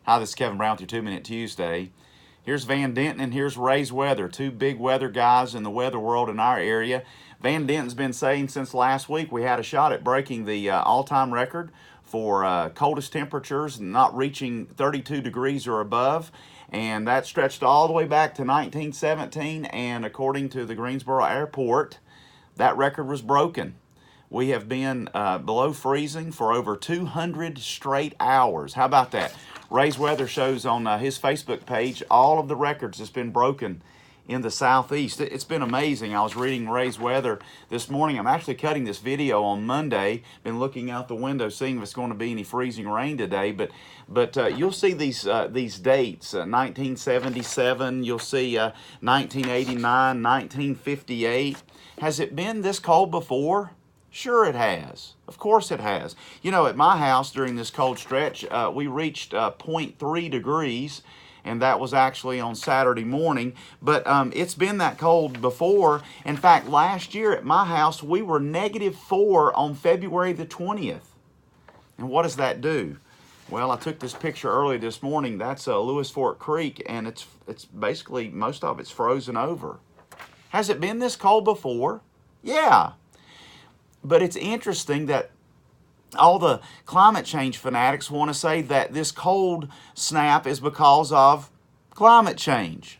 Hi, this is Kevin Brown with your 2 Minute Tuesday. Here's Van Denton and here's Ray's Weather, two big weather guys in the weather world in our area. Van Denton's been saying since last week we had a shot at breaking the all-time record for coldest temperatures, not reaching 32 degrees or above. And that stretched all the way back to 1917, and according to the Greensboro Airport, that record was broken. We have been below freezing for over 200 straight hours. How about that? Ray's Weather shows on his Facebook page all of the records that's been broken in the southeast. It's been amazing. I was reading Ray's Weather this morning. I'm actually cutting this video on Monday. Been looking out the window, seeing if it's going to be any freezing rain today. But you'll see these dates: 1977. You'll see 1989, 1958. Has it been this cold before? Sure it has. Of course it has. You know, at my house during this cold stretch, we reached 0.3 degrees, and that was actually on Saturday morning. But it's been that cold before. In fact, last year at my house, we were -4 on February the 20th. And what does that do? Well, I took this picture early this morning. That's Lewis Fork Creek, and it's basically, most of it's frozen over. Has it been this cold before? Yeah. But it's interesting that all the climate change fanatics want to say that this cold snap is because of climate change.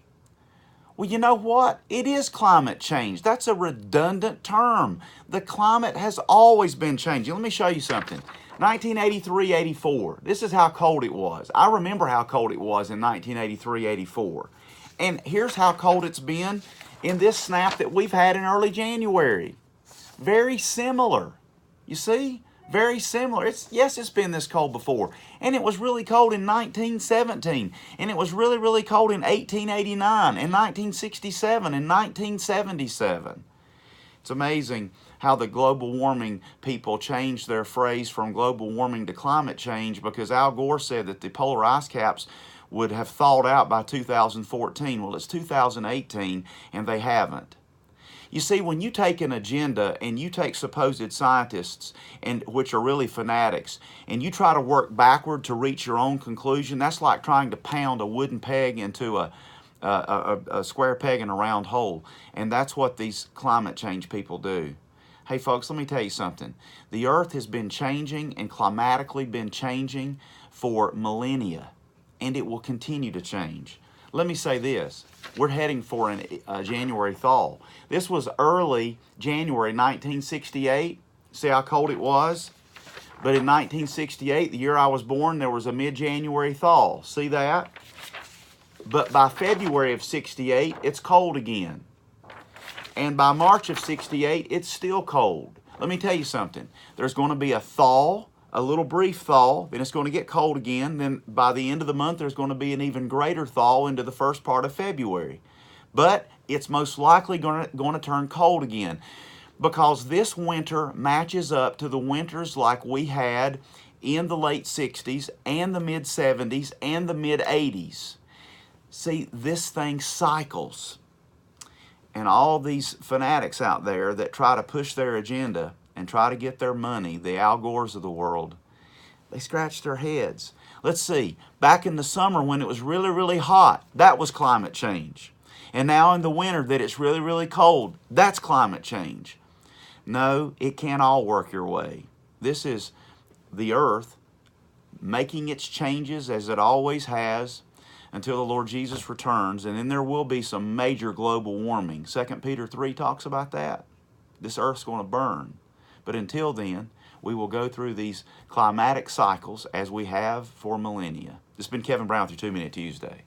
Well, you know what? It is climate change. That's a redundant term. The climate has always been changing. Let me show you something. 1983-84. This is how cold it was. I remember how cold it was in 1983-84. And here's how cold it's been in this snap that we've had in early January. Very similar. You see? Very similar. Yes, it's been this cold before. And it was really cold in 1917. And it was really, really cold in 1889 and 1967 and 1977. It's amazing how the global warming people changed their phrase from global warming to climate change, because Al Gore said that the polar ice caps would have thawed out by 2014. Well, it's 2018 and they haven't. You see, when you take an agenda and you take supposed scientists, and which are really fanatics, and you try to work backward to reach your own conclusion, that's like trying to pound a wooden peg into a square peg in a round hole. And that's what these climate change people do. Hey folks, let me tell you something. The earth has been changing and climatically been changing for millennia, and it will continue to change. Let me say this. We're heading for a January thaw. This was early January 1968. See how cold it was? But in 1968, the year I was born, there was a mid-January thaw. See that? But by February of 68, it's cold again. And by March of 68, it's still cold. Let me tell you something. There's going to be a thaw, a little brief thaw, then it's going to get cold again. Then by the end of the month, there's going to be an even greater thaw into the first part of February. But it's most likely going to turn cold again, because this winter matches up to the winters like we had in the late 60s and the mid 70s and the mid 80s. See, this thing cycles. And all these fanatics out there that try to push their agenda and try to get their money, the Al Gores of the world, they scratch their heads. Let's see, back in the summer when it was really, really hot, that was climate change. And now in the winter that it's really, really cold, that's climate change. No, it can't all work your way. This is the earth making its changes as it always has until the Lord Jesus returns, and then there will be some major global warming. 2 Peter 3 talks about that. This earth's going to burn. But until then, we will go through these climatic cycles as we have for millennia. This has been Kevin Brown with your 2 Minute Tuesday.